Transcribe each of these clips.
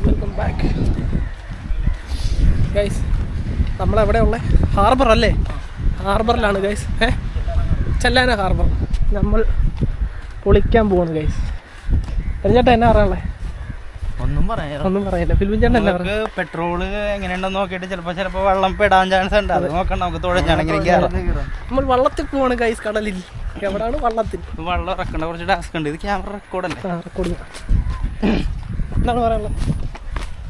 Welcome back guys. നമ്മളെവിടെയുള്ള harbour അല്ലേ? ഹാർബറിലാണ് ഗൈസ്. ചെല്ലാന ഹാർബർ. നമ്മൾ പൊളിക്കാൻ പോവാണ് ഗൈസ്. ചേട്ടാ എന്നാ പറയാനുള്ളത്? ഒന്നും പറയാനില്ല. ഫിലിം ചേട്ടൻ പെട്രോള് എങ്ങനെയുണ്ടെന്ന് നോക്കിയിട്ട് ചിലപ്പോ വെള്ളം പെടാൻ ചാൻസ് ഉണ്ട്. അത് നോക്കണം. നമുക്ക് തുഴഞ്ഞാണെങ്കിൽ നമ്മൾ വള്ളത്തിൽ പോവാണ് ഗൈസ്. കടലിൽ. എവിടാണ്? വള്ളത്തിൽ. വെള്ളം ഇറക്കേണ്ട കുറച്ച് ടാസ്ക് ഉണ്ട്. ഇത് ക്യാമറ റെക്കോർഡല്ലേ? റെക്കോർഡിങ്. എന്താണ് പറയാനുള്ളത്?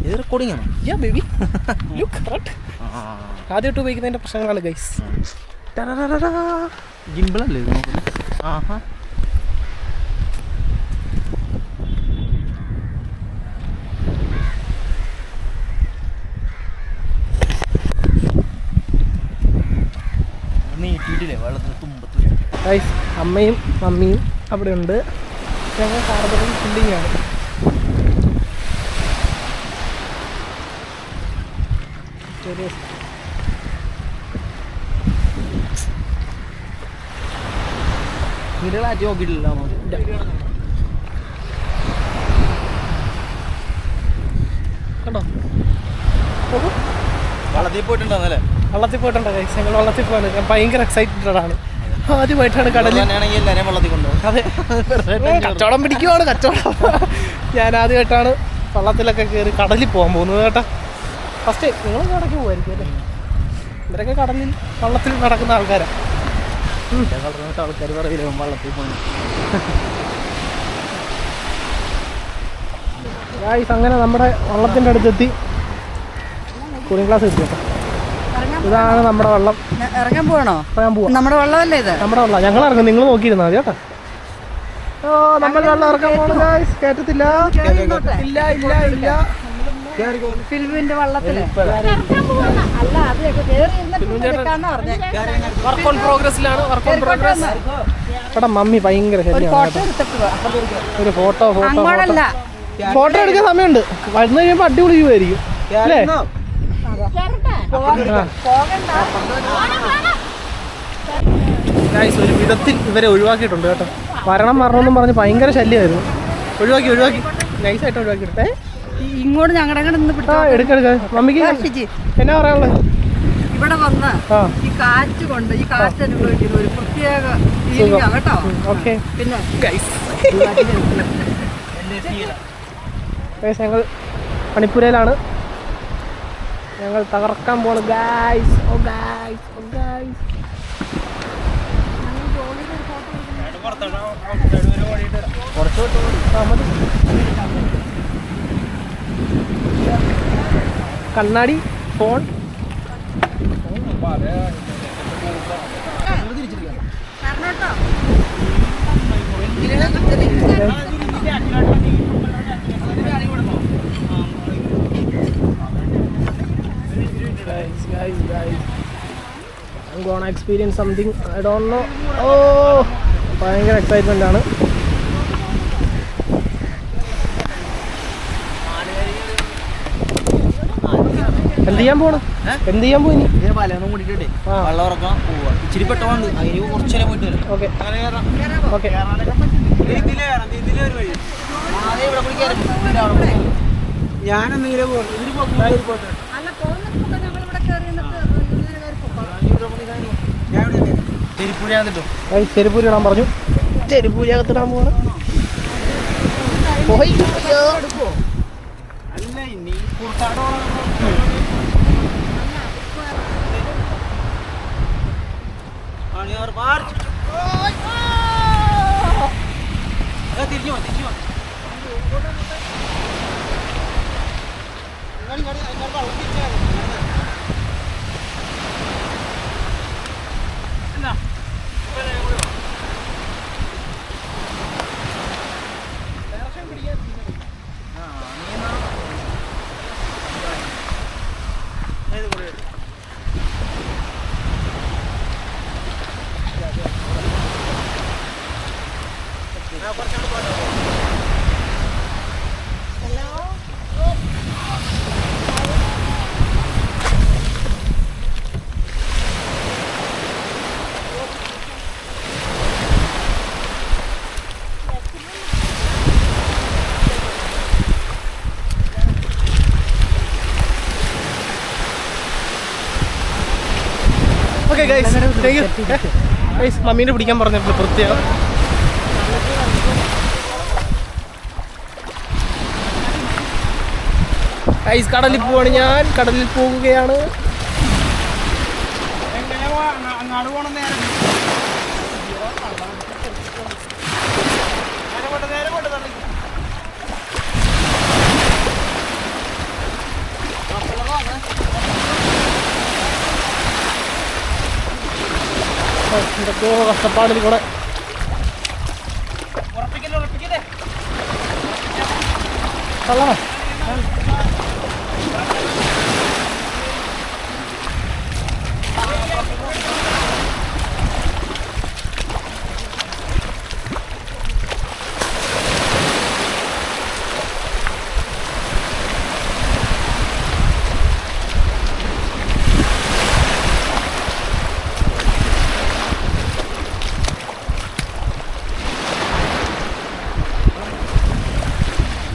ഇത് റെക്കോർഡിംഗ് ആണോ? ആദ്യമായിട്ട് ഉപയോഗിക്കുന്നതിന്റെ പ്രശ്നങ്ങളാണ് ഗൈസ്. ജിമ്പിളല്ലേ ഇത്? നീട്ടിയിട്ടില്ലേ വെള്ളത്തിന് തുമ്പത്ത്? ഗൈസ്, അമ്മയും മമ്മിയും അവിടെ ഉണ്ട്. ഞങ്ങൾ ഹാർബറിൽ ഫില്ലിംഗ് ആണ്. വിരളാറ്റി നോക്കിയിട്ടില്ല. കണ്ടോ? വള്ളത്തിൽ പോയിട്ടുണ്ടോന്നല്ലേ? വള്ളത്തിൽ പോയിട്ടുണ്ടോ ഗൈസ്? ഞങ്ങൾ വള്ളത്തിൽ പോകാൻ ഞാൻ ഭയങ്കര എക്സൈറ്റഡ് ആണ്. ആദ്യമായിട്ടാണ് കടലിൽ. എല്ലാവരെയും വള്ളത്തിൽ കൊണ്ടുപോകും. അതെ, കച്ചവടം പിടിക്കുവാണ് കച്ചവടം. ഞാൻ ആദ്യമായിട്ടാണ് വള്ളത്തിലൊക്കെ കയറി കടലിൽ പോകാൻ പോകുന്നത് കേട്ടോ. ഫസ്റ്റ് നിങ്ങൾ കടയ്ക്ക് പോകുമായിരിക്കും അല്ലേ? ഇവരൊക്കെ കടലിൽ വള്ളത്തിൽ നടക്കുന്ന ആൾക്കാരാണ്. ആൾക്കാർ പറയില്ല വള്ളത്തിൽ പോകുന്നു. ഗൈസ്, അങ്ങനെ നമ്മുടെ വള്ളത്തിൻ്റെ അടുത്തെത്തി. കൂളിംഗ് ക്ലാസ് എത്തി കേട്ടോ. ഇതാണ് നമ്മുടെ വെള്ളം. ഇറങ്ങാൻ പോവാണോ? ഇറങ്ങാൻ പോവാ. നമ്മുടെ വെള്ളമല്ലേ ഇത്? നമ്മുടെ വെള്ളം. ഞങ്ങൾ ഇറങ്ങും, നിങ്ങൾ നോക്കിയിരുന്നാൽ മതി കേട്ടോ. ഓ, നമ്മൾ വെള്ളം ഇറക്കാൻ പോകണം ഗൈസ്. കേട്ടത്തില്ല. ഇല്ല ഇല്ല ഇല്ല. ഫിലിമിന്റെ വള്ളത്തില് വർക്ക് ഓൺ പ്രോഗ്രസ്സിലാണ്. Work on progress. ഇവിടെ മമ്മി ഭയങ്കര ശരിയാണ്. ഒരു ഫോട്ടോ ഫോട്ടോ എടുക്കാൻ സമയമുണ്ട്. വന്നു കഴിയുമ്പോൾ അടിപൊളി വ്യൂ ആയിരിക്കും അല്ലേ? ഗൈസ്, ഒരു വിധത്തിൽ ഇവരെ ഒഴിവാക്കിയിട്ടുണ്ട് കേട്ടോ. വരണമെന്നും പറഞ്ഞ് ഭയങ്കര ശല്യമായിരുന്നു. ഒഴിവാക്കി നൈസായിട്ട് ഒഴിവാക്കിയിട്ടെ. ഇങ്ങോട്ട് ഞങ്ങളുടെ എടുക്ക. മമ്മിക്ക് എന്നാ പറയാനുള്ളത്? ഇവിടെ വന്ന് ഈ കാറ്റ് കൊണ്ട് ഈ കാറ്റ് അനുഭവിക്കുന്ന ഒരു പ്രത്യേക കേട്ടോ. ഓക്കെ. പിന്നെ ഞങ്ങൾ മണിപ്പുരയിലാണ്. ഞങ്ങൾ തകർക്കാൻ പോണ് ഗൈസ്. ഓ ഗൈസ്, ഓ ഗൈസ്. കണ്ണാടി, phone. Guys, I'm gonna experience something I don't know. Oh, ഭയങ്കര എക്സൈറ്റ്മെന്റ് ആണ്. എന്ത് ചെയ്യാൻ പോണ്? എന്ത് ചെയ്യാൻ പോയി? പലൊന്നും കൂടിയിട്ടേ വെള്ളം ഇറക്കാൻ പോവാ. ഇച്ചിരി പെട്ടോണ്ട് അതിന് കുറച്ചേരം പോയിട്ട് വരും. Okay okay. ഞാനെന്തെങ്കിലും ചെരുപ്പൂരി ഇടാൻ പറഞ്ഞു. ചെരുപ്പൂരി അകത്തിടാൻ പോവാണ്. തിരിഞ്ഞു മമ്മീനെ പിടിക്കാൻ പറഞ്ഞപ്പോൾ പ്രത്യേകം. കടലിൽ പോവാണ് ഞാൻ, കടലിൽ പോകുകയാണ്. അങ്ങാട് പോണം നേരെ എന്തൊക്കെയോ കഷ്ടപ്പാടിൽ കൂടെ. കള്ളണോ?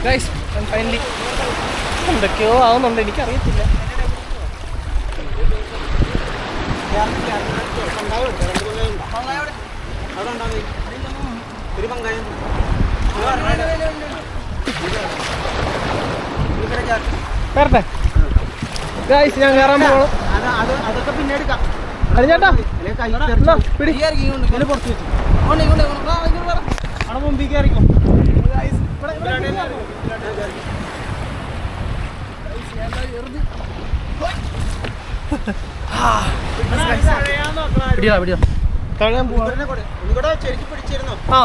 ഗൈസ് ഫൈനലി എന്തൊക്കെയോ ആവുന്നുണ്ട്, എനിക്കറിയത്തില്ല. കയറട്ടെ ഗൈസ്, ഞാൻ കയറാൻ പോകണം. അതൊക്കെ പിന്നെ എടുക്കാം. ചേട്ടാ പിടി. പുറത്ത് വെച്ചു അവിടെ മുമ്പിൽ കയറിക്കോ. തഴയാൻ പോവാ. ആ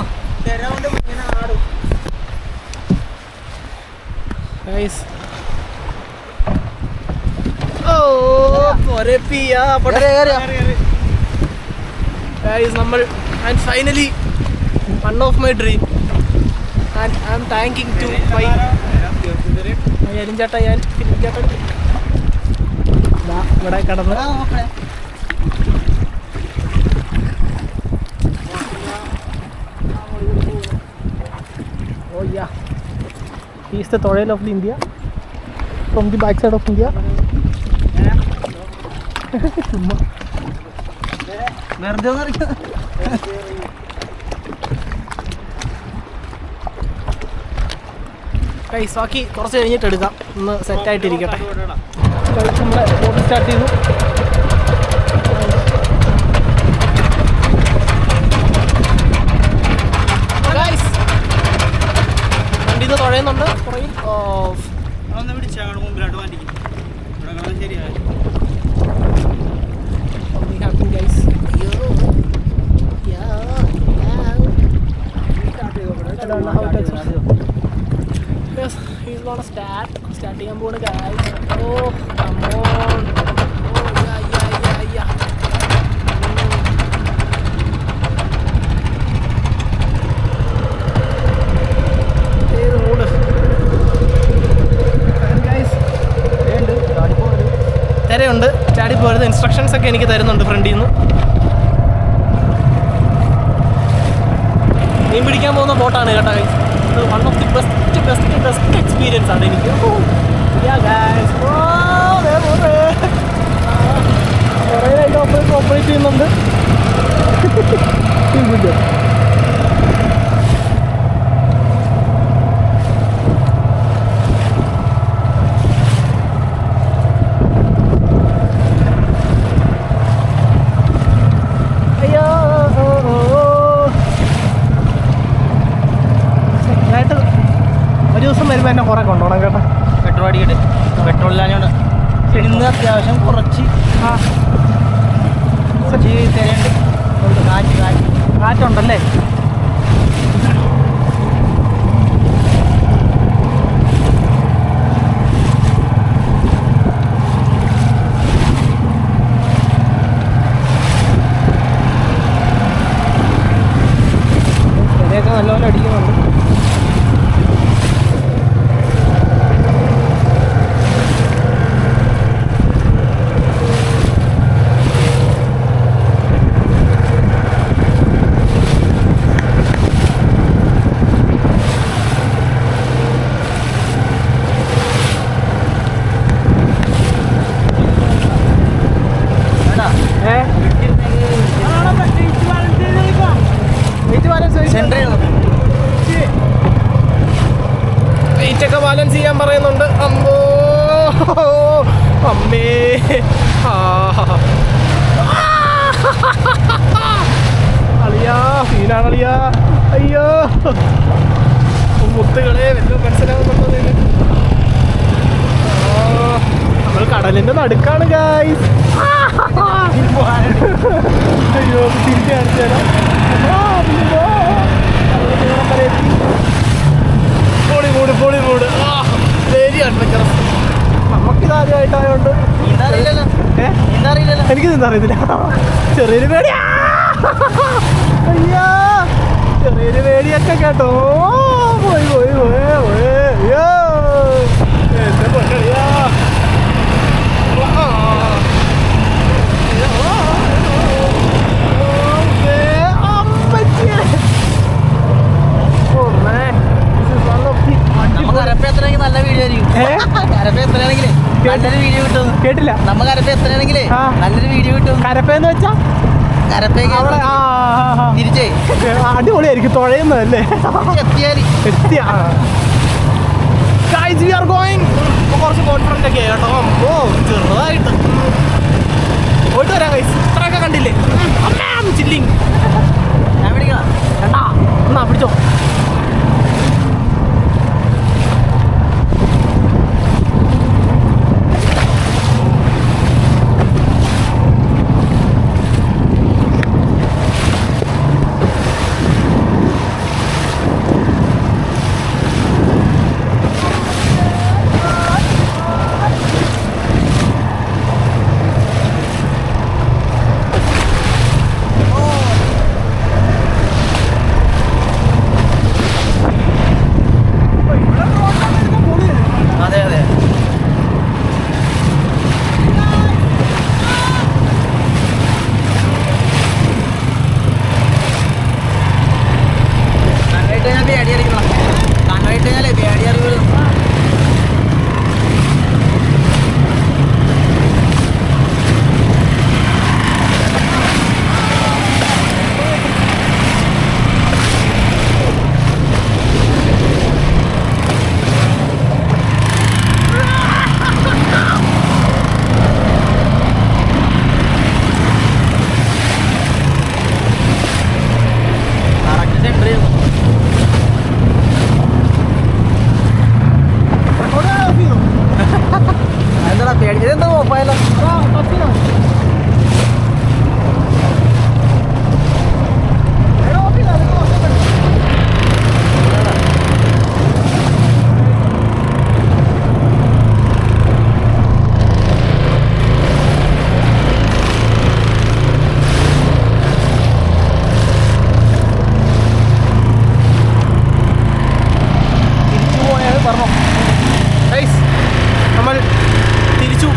നമ്മൾ finally one of my dream. And I'm thanking to my ചേട്ടാ. ഞാൻ ചേട്ടൻ ഇവിടെ കിടന്ന് oh yeah, he is the Torrel of the India from the back side of India. ബാക്കി കുറച്ച് കഴിഞ്ഞിട്ട് എടുക്കാം, ഒന്ന് സെറ്റായിട്ടിരിക്കട്ടെ. നമ്മളെ ബോട്ട് സ്റ്റാർട്ട് ചെയ്തു. വണ്ടി ഇത് തുഴയുന്നുണ്ട് പുറകിൽ. Yes, he's gonna start ചെയ്യാൻ പോണ് guys. Oh, come on. Oh, yeah. Hey, road. Guys, തിരയുണ്ട്, ചാടി പോരുത്. ഇൻസ്ട്രക്ഷൻസ് ഒക്കെ എനിക്ക് തരുന്നുണ്ട് ഫ്രണ്ടിൽ നിന്ന്. മീൻ പിടിക്കാൻ പോകുന്ന ബോട്ടാണ് കേട്ടോ guys. One of the best experience ആണ് എനിക്ക്. കുറേ ഓപ്പറേറ്റ് ചെയ്യുന്നുണ്ട്. അയ്യോ ആയിട്ട് ഒരു ദിവസം വരുമ്പോൾ എന്നെ കുറേ കൊണ്ടുപോകണം കേട്ടോ. പെട്രോൾ അടിക്കട്ടെ. പെട്രോളില്ലാഞ്ഞോണ്ട് ഇന്ന് അത്യാവശ്യം കുറച്ച് തിരയുണ്ട്. കാറ്റുണ്ടല്ലേ? തിരയൊക്കെ നല്ലപോലെ അടിക്കുന്നുണ്ട്. വെയിറ്റൊക്കെ ബാലൻസ് ചെയ്യാൻ പറയുന്നുണ്ട്. അമ്മോ അമ്മേ അളിയാ സീനാണളിയാ. അയ്യോ മുത്തുകളെ വല്ലതും മനസ്സിലാവുന്നുണ്ടോ നിങ്ങൾക്ക്? നമ്മൾ കടലിന്റെ നടുക്കാണ് ഗായ്സ്. അയ്യോ തിരിച്ചു കാണിച്ചാലോ. പൊളിമൂട് വെരി അഡ്വഞ്ചറസ്. നമുക്കിത് ആദ്യമായിട്ടായോണ്ട് എനിക്ക് നീന്താ അറിയത്തില്ല. ചെറിയൊരു പേടിയാ. അയ്യോ ചെറിയൊരു പേടിയൊക്കെ കേട്ടോ. പോയി അയ്യോ എന്റെ പൊന്നടിയാ. നല്ല വീഡിയോ നല്ലൊരു വീഡിയോ കിട്ടും. കേട്ടില്ല. നമ്മ കരപ്പ എത്രയാണെങ്കിലേ നല്ലൊരു വീഡിയോ കിട്ടും. കരപ്പയെന്ന് വെച്ചാ തിരിച്ചേ അടിപൊളിയായിരിക്കും. തുഴയുന്നതല്ലേ എത്തിയാ. കുറച്ച് കോൺഫിഡന്റ് ഒക്കെ കേട്ടോ. ഓ ചെറുതായിട്ട് പോയിട്ട് വരാം ഗൈസ്. ഇത്രയൊക്കെ കണ്ടില്ലേ ചില്ലിങ്. ഞാൻ പിടിക്കണം കണ്ടാ എന്നാ പിടിച്ചോ.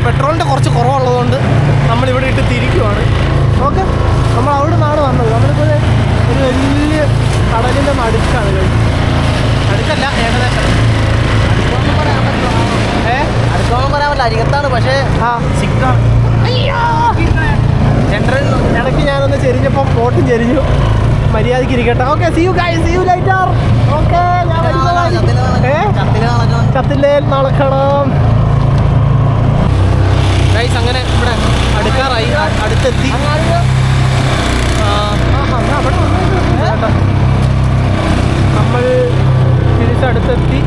പെട്രോളിൻ്റെ കുറച്ച് കുറവുള്ളതുകൊണ്ട് നമ്മളിവിടെ ഇട്ട് തിരിക്കുവാണ്. ഓക്കെ നമ്മൾ അവിടെ നിന്നാണ് വന്നത്. നമ്മളിപ്പോൾ ഒരു വലിയ കടലിൻ്റെ നടുക്കാണ്. നടുക്കല്ല ഏകദേശം അടുത്തോളം പറയാൻ പറ്റില്ല. അരികത്താണ് പക്ഷേ സിക്കാണ്. സെൻട്രൽ ഇടയ്ക്ക് ഞാനൊന്ന് ചെരിഞ്ഞപ്പോൾ ബോട്ടും ചെരിഞ്ഞു. മര്യാദയ്ക്ക് ഇരിക്കട്ടെ. Okay see you guys, see you later. Okay ഞാൻ ചത്തില്ലേ നടക്കണം ഗൈസ്. അങ്ങനെ ഇവിടെ അടുക്കാറായി, അടുത്തെത്തി. നമ്മൾ തിരിച്ചടുത്തെത്തി.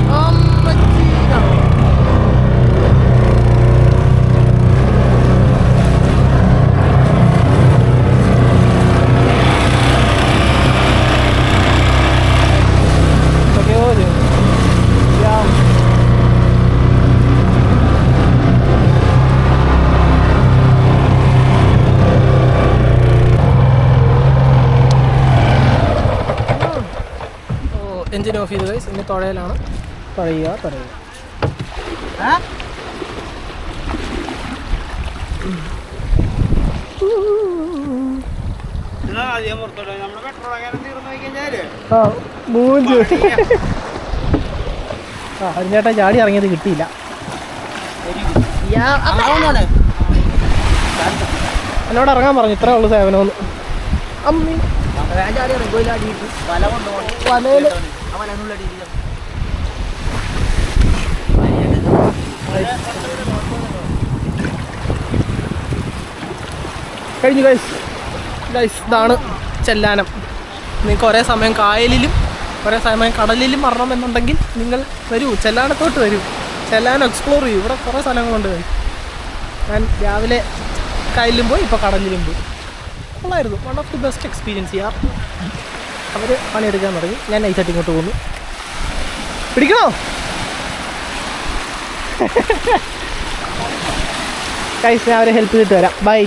എഞ്ചിൻ ഓഫ് ചെയ്ത് ഗൈസ്. ഇനി തുഴയിലാണ്. തുഴയുക. ചേട്ടാ ചാടി ഇറങ്ങിയത് കിട്ടിയില്ല. എന്നോട് ഇറങ്ങാൻ പറഞ്ഞു. ഇത്രേ ഉള്ളു സേവനമൊന്നും. അമ്മി കഴിഞ്ഞു ഗൈസ് ഇതാണ് ചെല്ലാനം. നിങ്ങൾക്ക് ഒരേ സമയം കായലിലും ഒരേ സമയം കടലിലും വരണമെന്നുണ്ടെങ്കിൽ നിങ്ങൾ വരൂ, ചെല്ലാനത്തോട്ട് വരൂ, ചെല്ലാനം എക്സ്പ്ലോർ ചെയ്യൂ. ഇവിടെ കുറേ സ്ഥലങ്ങളുണ്ട്. ഞാൻ രാവിലെ കായലിലും പോയി, ഇപ്പോൾ കടലിലും പോയി. കൊള്ളായിരുന്നു. One of the best experience ചെയ്യാം. അവർ പണിയെടുക്കാൻ തുടങ്ങി. ഞാൻ നൈസായിട്ട് ഇങ്ങോട്ട് പോകുന്നു. പിടിക്കണോ? ഗൈസ് ഞാൻ അവരെ ഹെൽപ്പ് ചെയ്തിട്ട് വരാം. ബൈ.